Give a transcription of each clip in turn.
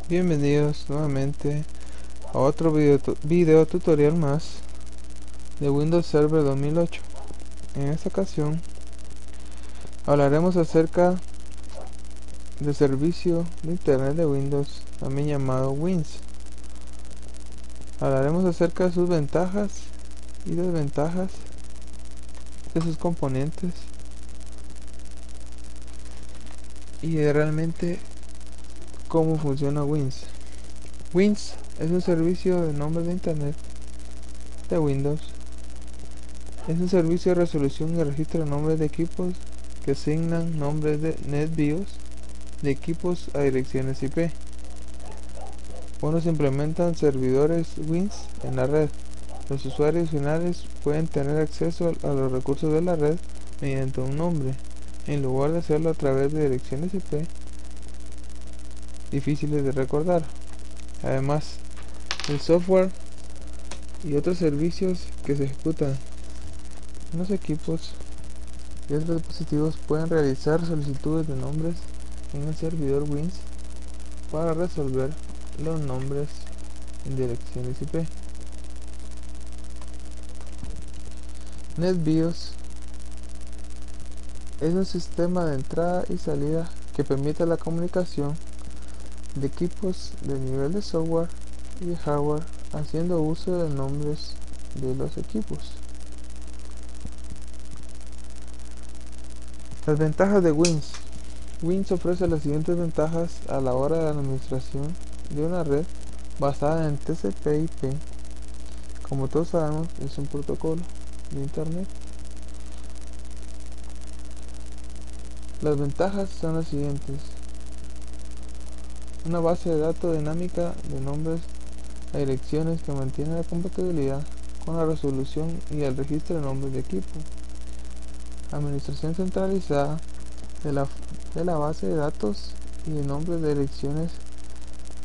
Bienvenidos nuevamente a otro video tutorial más de Windows Server 2008. En esta ocasión hablaremos acerca del servicio de internet de Windows, también llamado WINS. Hablaremos acerca de sus ventajas y desventajas, de sus componentes y de realmente cómo funciona WINS. WINS es un servicio de nombres de internet de Windows. Es un servicio de resolución y registro de nombres de equipos que asignan nombres de NetBIOS de equipos a direcciones IP. Cuando se implementan servidores WINS en la red, los usuarios finales pueden tener acceso a los recursos de la red mediante un nombre, en lugar de hacerlo a través de direcciones IP difíciles de recordar. Además, el software y otros servicios que se ejecutan en los equipos y otros dispositivos pueden realizar solicitudes de nombres en el servidor WINS para resolver los nombres en direcciones IP. NetBIOS es un sistema de entrada y salida que permite la comunicación de equipos de nivel de software y de hardware haciendo uso de nombres de los equipos. Las ventajas de WINS. WINS ofrece las siguientes ventajas a la hora de la administración de una red basada en TCP/IP. Como todos sabemos, es un protocolo de internet. Las ventajas son las siguientes: una base de datos dinámica de nombres a direcciones que mantiene la compatibilidad con la resolución y el registro de nombres de equipo, administración centralizada de la base de datos y de nombres de direcciones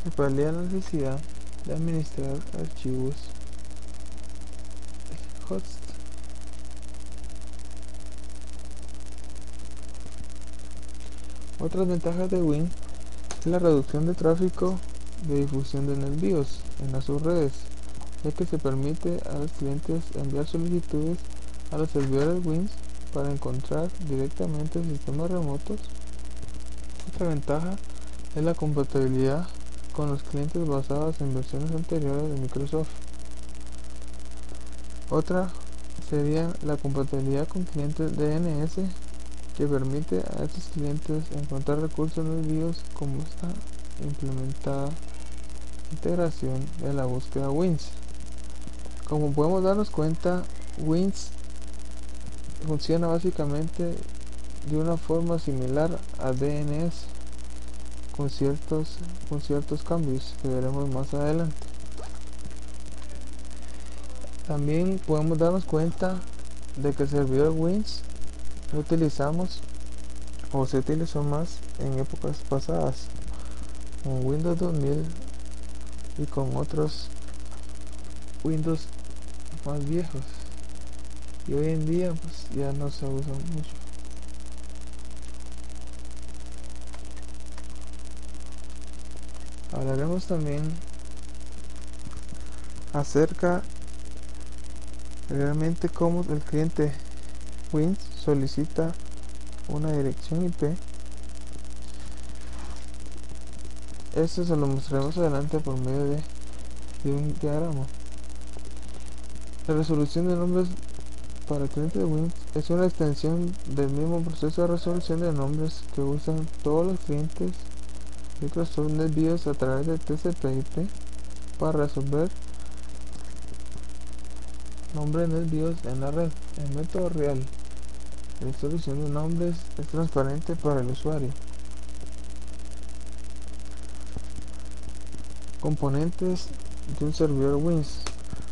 que palía la necesidad de administrar archivos host. Otras ventajas de WINS es la reducción de tráfico de difusión de NetBIOS en las subredes, ya que se permite a los clientes enviar solicitudes a los servidores WINS para encontrar directamente sistemas remotos. Otra ventaja es la compatibilidad con los clientes basados en versiones anteriores de Microsoft. Otra sería la compatibilidad con clientes DNS, que permite a estos clientes encontrar recursos en los BIOS, como está implementada integración de la búsqueda WINS. Como podemos darnos cuenta, WINS funciona básicamente de una forma similar a DNS, con ciertos cambios que veremos más adelante. También podemos darnos cuenta de que el servidor WINS lo utilizamos o se utilizó más en épocas pasadas, con Windows 2000 y con otros Windows más viejos, y hoy en día pues ya no se usa mucho. Hablaremos también acerca realmente cómo el cliente WINS solicita una dirección IP. Esto se lo mostraremos adelante por medio de un diagrama. La resolución de nombres para el cliente de WINS es una extensión del mismo proceso de resolución de nombres que usan todos los clientes Microsoft NetBIOS a través de TCP/IP para resolver nombres NetBIOS en la red. El método real de resolución de nombres es transparente para el usuario. Componentes de un servidor WINS.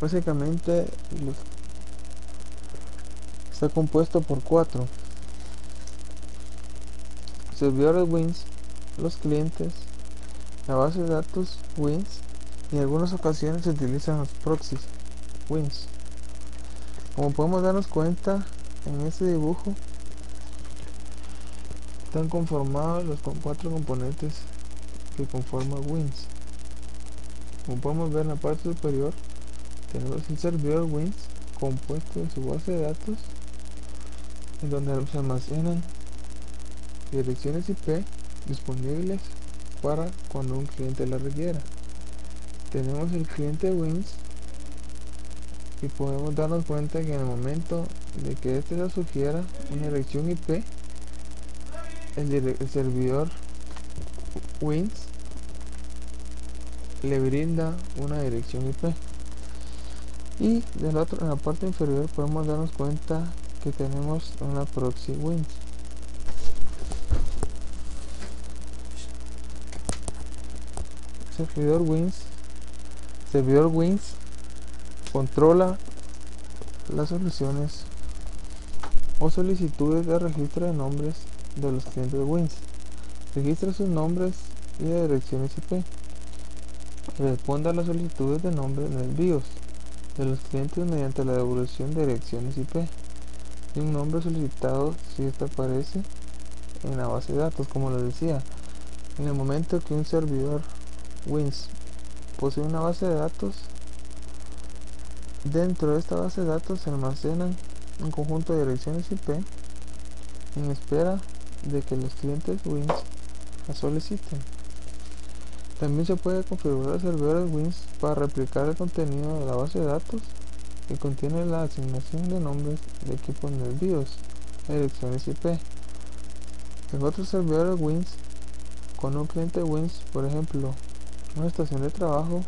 Básicamente está compuesto por 4 servidores WINS, los clientes, la base de datos WINS, y en algunas ocasiones se utilizan los proxies WINS. Como podemos darnos cuenta en este dibujo, están conformados con 4 componentes que conforma Wins. Como podemos ver en la parte superior, tenemos el servidor Wins compuesto de su base de datos, en donde se almacenan direcciones IP disponibles para cuando un cliente la requiera. Tenemos el cliente Wins y podemos darnos cuenta que en el momento de que este se sugiera una dirección IP, el servidor Wins le brinda una dirección IP. Y del otro, en la parte inferior podemos darnos cuenta que tenemos una proxy Wins. Servidor Wins controla las soluciones o solicitudes de registro de nombres de los clientes Wins. Registra sus nombres y de direcciones IP. Responde a las solicitudes de nombre en el BIOS de los clientes mediante la devolución de direcciones IP y un nombre solicitado si éste aparece en la base de datos. Como les decía, en el momento que un servidor Wins posee una base de datos, dentro de esta base de datos se almacenan un conjunto de direcciones IP en espera de que los clientes Wins la soliciten. También se puede configurar servidores Wins para replicar el contenido de la base de datos que contiene la asignación de nombres de equipos en el BIOS, direcciones IP. En otros servidores Wins, con un cliente Wins, por ejemplo, una estación de trabajo,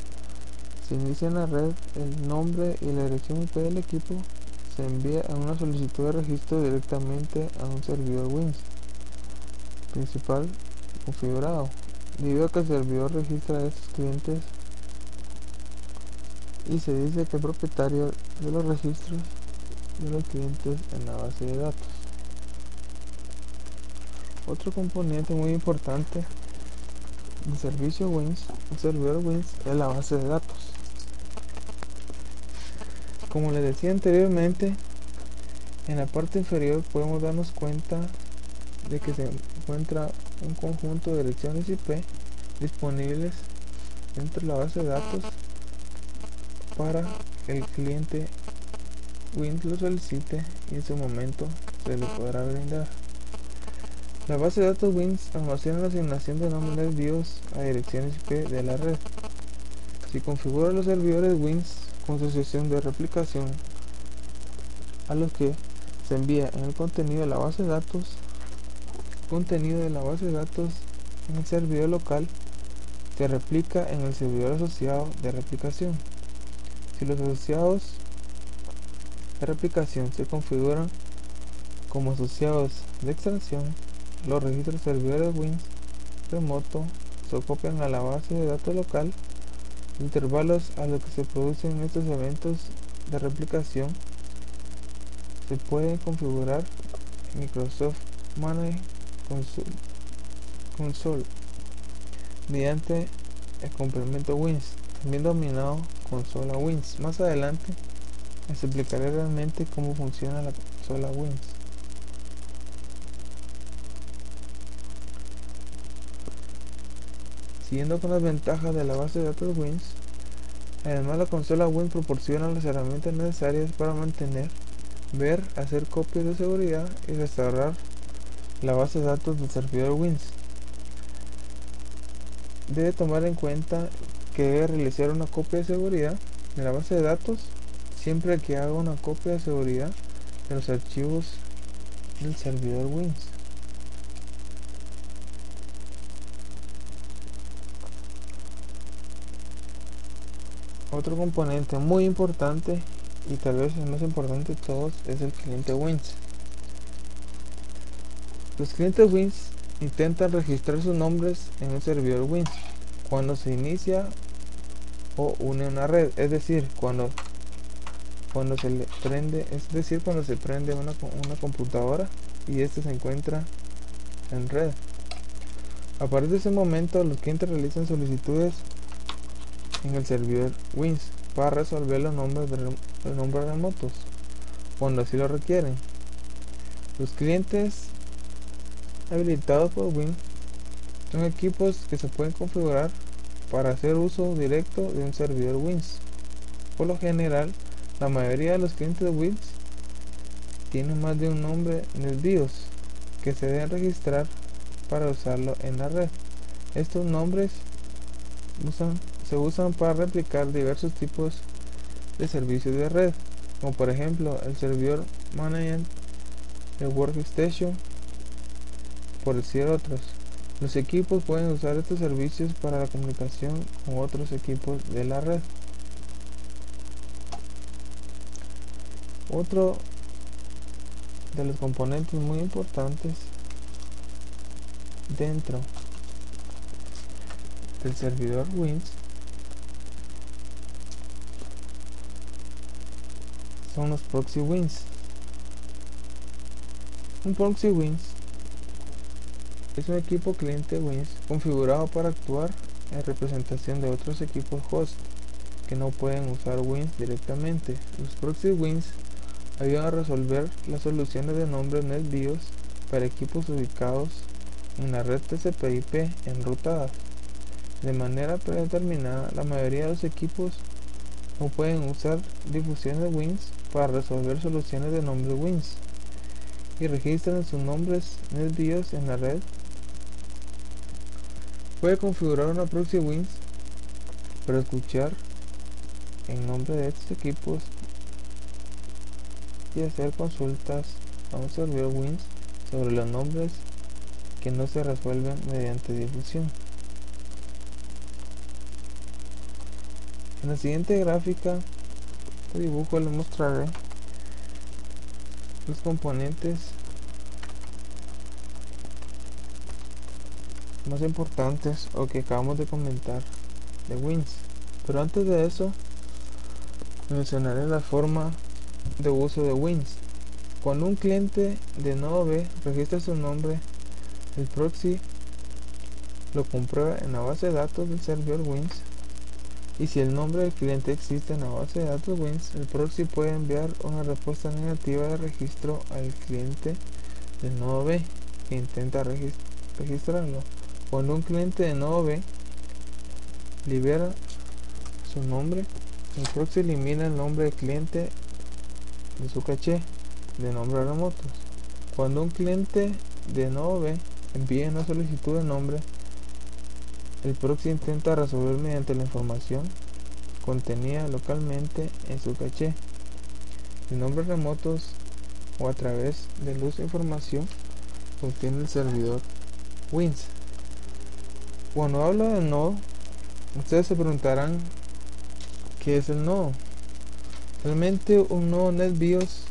se inicia en la red el nombre y la dirección IP del equipo, se envía a una solicitud de registro directamente a un servidor Wins principal configurado, debido a que el servidor registra a estos clientes y se dice que el propietario de los registros de los clientes en la base de datos. Otro componente muy importante del servicio Wins, el servidor Wins, es la base de datos. Como les decía anteriormente, en la parte inferior podemos darnos cuenta de que se encuentra un conjunto de direcciones IP disponibles dentro de la base de datos para el cliente Wins lo solicite y en su momento se le podrá brindar. La base de datos Wins almacena la asignación de nombres del BIOS a direcciones IP de la red. Si configura los servidores Wins con su sesión de replicación a los que se envía en el contenido de la base de datos, en el servidor local se replica en el servidor asociado de replicación. Si los asociados de replicación se configuran como asociados de extracción, los registros servidores Wins remoto se acopian a la base de datos local. Intervalos a los que se producen estos eventos de replicación se pueden configurar en Microsoft Manage Console mediante el complemento Wins, también denominado consola Wins. Más adelante les explicaré realmente cómo funciona la consola Wins. Siguiendo con las ventajas de la base de datos Wins, además la consola Wins proporciona las herramientas necesarias para mantener, ver, hacer copias de seguridad y restaurar la base de datos del servidor Wins. Debe tomar en cuenta que debe realizar una copia de seguridad de la base de datos siempre que haga una copia de seguridad de los archivos del servidor Wins. Otro componente muy importante y tal vez el más importante de todos es el cliente Wins. Los clientes Wins intentan registrar sus nombres en un servidor Wins cuando se inicia o une una red, es decir, cuando se prende una computadora y este se encuentra en red. A partir de ese momento, los clientes realizan solicitudes en el servidor Wins para resolver los nombres remotos cuando así lo requieren. Los clientes habilitados por Wins Son equipos que se pueden configurar para hacer uso directo de un servidor Wins. Por lo general, la mayoría de los clientes de Wins tienen más de un nombre NetBIOS que se deben registrar para usarlo en la red. Estos nombres se usan para replicar diversos tipos de servicios de red, como por ejemplo el servidor management, el workstation, por decir otros. Los equipos pueden usar estos servicios para la comunicación con otros equipos de la red. Otro de los componentes muy importantes dentro del servidor Wins son los proxy Wins. Un proxy Wins es un equipo cliente Wins configurado para actuar en representación de otros equipos host que no pueden usar Wins directamente. Los proxy Wins ayudan a resolver las soluciones de nombres NetBIOS para equipos ubicados en la red TCP/IP enrutada. De manera predeterminada, la mayoría de los equipos no pueden usar difusiones de Wins para resolver soluciones de nombre Wins y registran sus nombres NetBIOS en la red. Puede configurar una proxy Wins para escuchar en nombre de estos equipos y hacer consultas a un servidor Wins sobre los nombres que no se resuelven mediante difusión. En la siguiente gráfica de dibujo les mostraré los componentes más importantes o que acabamos de comentar de Wins. Pero antes de eso mencionaré la forma de uso de Wins. Cuando un cliente de nodo B registra su nombre, el proxy lo comprueba en la base de datos del servidor Wins, y si el nombre del cliente existe en la base de datos Wins, el proxy puede enviar una respuesta negativa de registro al cliente del nodo B que intenta registrarlo. Cuando un cliente de nodo B libera su nombre, el proxy elimina el nombre del cliente de su caché de nombres remotos. Cuando un cliente de nodo B envía una solicitud de nombre, el proxy intenta resolver mediante la información contenida localmente en su caché de nombres remotos o a través del uso de información que obtiene el servidor Wins. Cuando hablo de nodo, ustedes se preguntarán ¿qué es el nodo? Realmente un nodo NetBIOS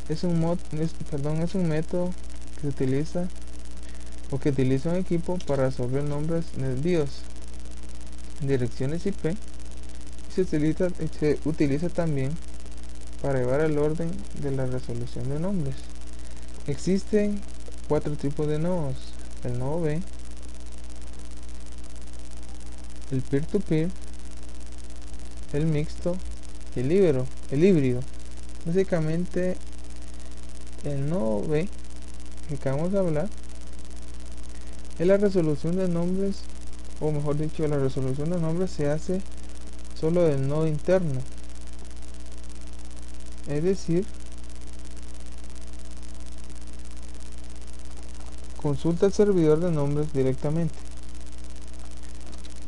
es un método que se utiliza un equipo para resolver nombres NetBIOS, direcciones IP, y se utiliza también para llevar el orden de la resolución de nombres. Existen 4 tipos de nodos: el nodo B, el peer-to-peer, el mixto y el híbrido. Básicamente el nodo B que acabamos de hablar es la resolución de nombres, o mejor dicho, la resolución de nombres se hace solo del nodo interno, es decir, consulta el servidor de nombres directamente.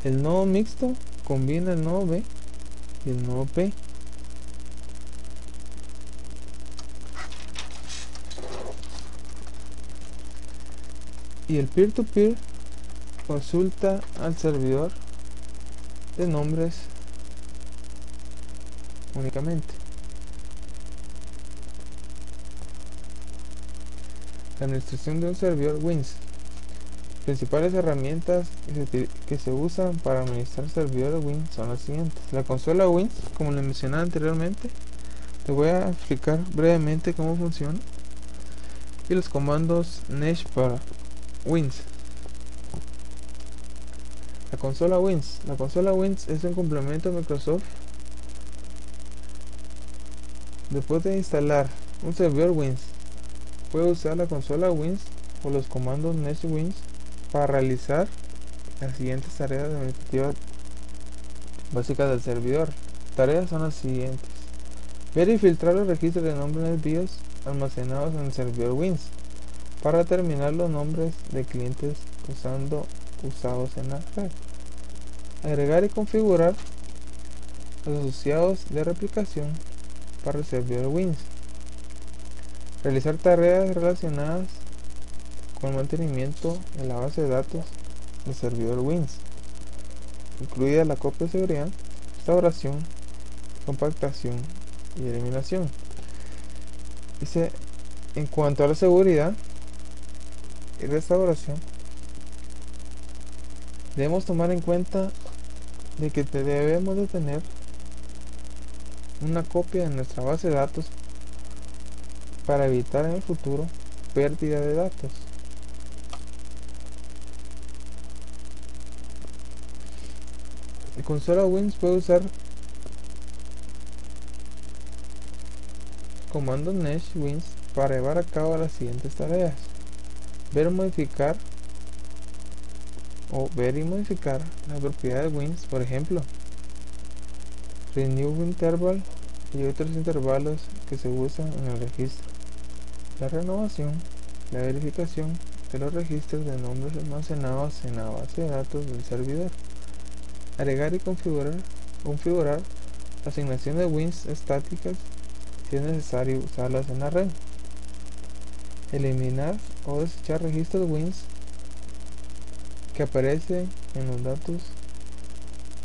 El nodo mixto combina el nodo B y el nodo P. Y el peer-to-peer consulta al servidor de nombres únicamente. La administración de un servidor Wins. Principales herramientas que se usan para administrar servidores Wins son las siguientes: la consola Wins, como les mencioné anteriormente. Te voy a explicar brevemente cómo funciona, y los comandos nesh para Wins. La consola Wins es un complemento de Microsoft. Después de instalar un servidor Wins, puede usar la consola Wins o los comandos nesh Wins para realizar las siguientes tareas administrativas básicas del servidor. Tareas son las siguientes: ver y filtrar los registros de nombres en el BIOS almacenados en el servidor Wins para determinar los nombres de clientes usados en la red. Agregar y configurar los asociados de replicación para el servidor Wins. Realizar tareas relacionadas con el mantenimiento de la base de datos del servidor Wins, incluida la copia de seguridad, restauración, compactación y eliminación. Dice, en cuanto a la seguridad y restauración, debemos tomar en cuenta de que debemos de tener una copia de nuestra base de datos para evitar en el futuro pérdida de datos. La consola Wins puede usar comandos Nesh Wins para llevar a cabo las siguientes tareas: ver y modificar las propiedades Wins, por ejemplo, renew interval y otros intervalos que se usan en el registro, la renovación, la verificación de los registros de nombres almacenados en la base de datos del servidor, agregar y configurar asignaciones Wins estáticas si es necesario usarlas en la red, eliminar o desechar registros Wins que aparecen en los datos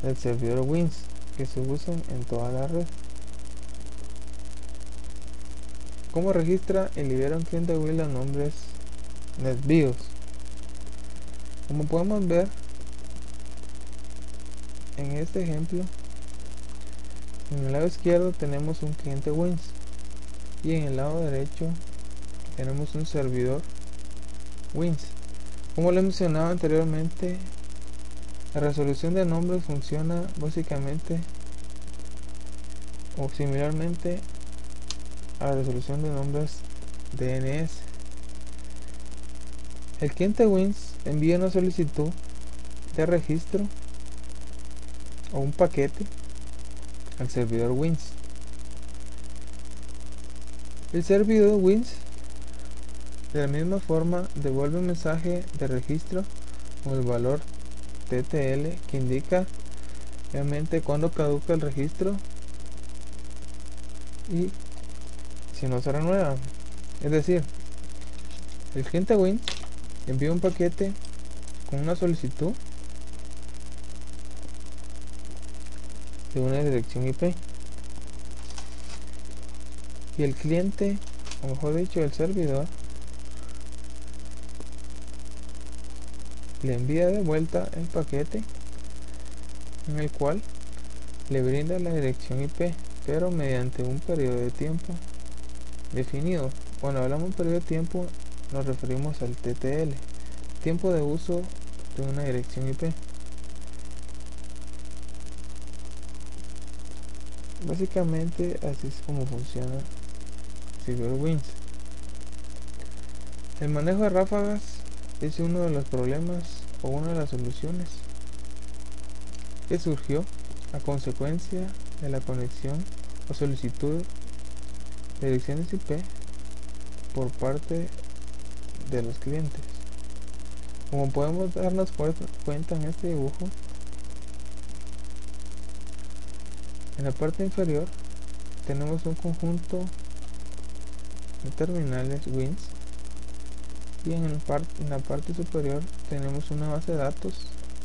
del servidor Wins que se usan en toda la red. ¿Cómo registra y libera un cliente Wins los nombres NetBIOS? Como podemos ver en este ejemplo, en el lado izquierdo tenemos un cliente Wins y en el lado derecho tenemos un servidor Wins. Como les mencionaba anteriormente, la resolución de nombres funciona básicamente o similarmente a la resolución de nombres DNS. El cliente Wins envía una solicitud de registro o un paquete al servidor Wins. El servidor Wins de la misma forma devuelve un mensaje de registro con el valor TTL que indica obviamente cuando caduca el registro y si no se renueva. Es decir, el cliente Wins envía un paquete con una solicitud de una dirección IP y el cliente, o mejor dicho el servidor, le envía de vuelta el paquete en el cual le brinda la dirección IP, pero mediante un periodo de tiempo definido. Cuando hablamos de periodo de tiempo nos referimos al TTL, tiempo de uso de una dirección IP. Básicamente así es como funciona servidor Wins. El manejo de ráfagas es uno de los problemas o una de las soluciones que surgió a consecuencia de la conexión o solicitud de direcciones IP por parte de los clientes. Como podemos darnos cuenta en este dibujo, en la parte inferior tenemos un conjunto de terminales Wins y en la parte superior tenemos una base de datos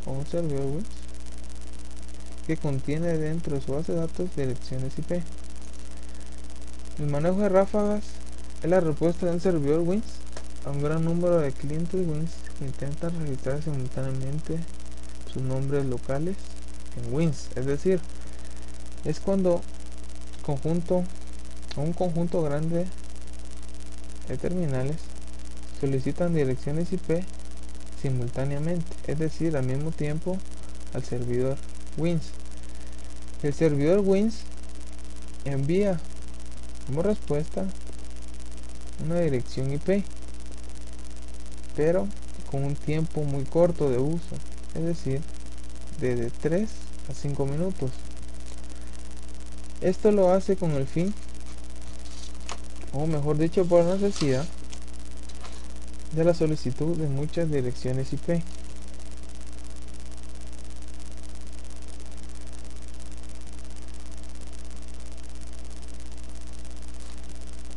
o un servidor Wins que contiene dentro de su base de datos direcciones IP. El manejo de ráfagas es la respuesta de un servidor Wins a un gran número de clientes Wins que intentan registrar simultáneamente sus nombres locales en Wins. Es decir, es cuando un conjunto grande de terminales solicitan direcciones IP simultáneamente, es decir, al mismo tiempo al servidor Wins. El servidor Wins envía como respuesta una dirección IP, pero con un tiempo muy corto de uso. es decir, de 3 a 5 minutos. Esto lo hace con el fin, o mejor dicho, por necesidad de la solicitud de muchas direcciones IP.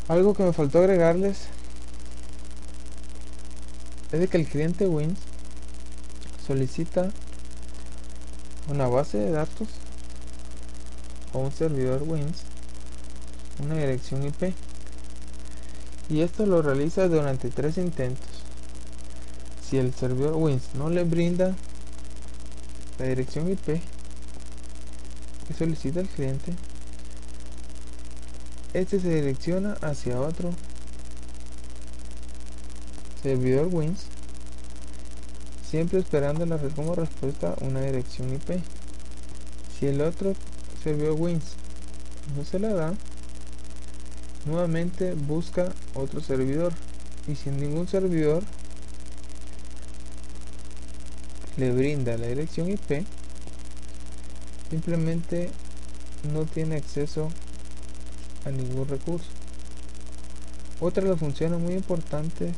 Algo que me faltó agregarles es de que el cliente Wins solicita una base de datos o un servidor Wins, una dirección IP, y esto lo realiza durante 3 intentos. Si el servidor Wins no le brinda la dirección IP que solicita el cliente, este se direcciona hacia otro servidor Wins, siempre esperando como respuesta una dirección IP. Si el otro servidor Wins no se la da, nuevamente busca otro servidor, y si ningún servidor le brinda la dirección IP, simplemente no tiene acceso a ningún recurso. Otra de las funciones muy importantes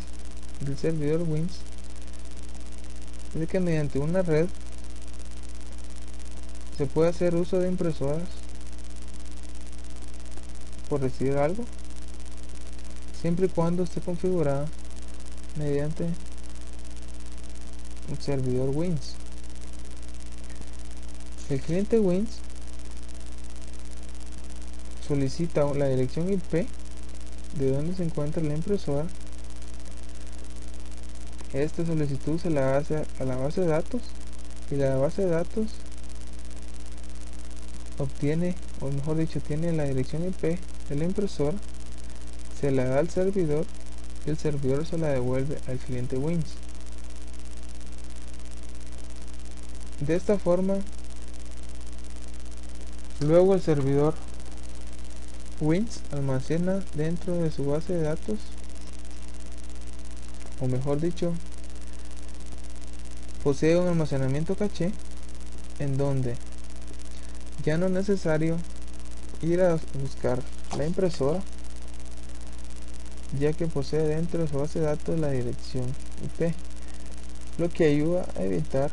del servidor Wins es que mediante una red se puede hacer uso de impresoras, por decir algo, siempre y cuando esté configurada mediante un servidor Wins. El cliente Wins solicita la dirección IP de donde se encuentra la impresora. Esta solicitud se la hace a la base de datos, y la base de datos obtiene, o mejor dicho, tiene la dirección IP de la impresora, se la da al servidor y el servidor se la devuelve al cliente Wins. De esta forma, luego el servidor Wins almacena dentro de su base de datos, o mejor dicho, posee un almacenamiento caché en donde ya no es necesario ir a buscar la impresora, ya que posee dentro de su base de datos la dirección IP, lo que ayuda a evitar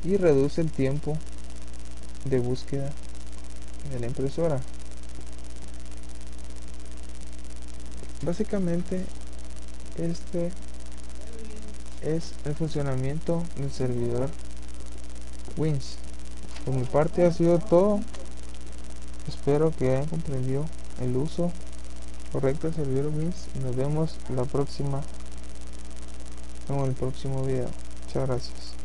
y reduce el tiempo de búsqueda de la impresora. Básicamente este es el funcionamiento del servidor Wins. Por mi parte ha sido todo. Espero que hayan comprendido el uso correcto del servidor Wins, y nos vemos en el próximo video. Muchas gracias.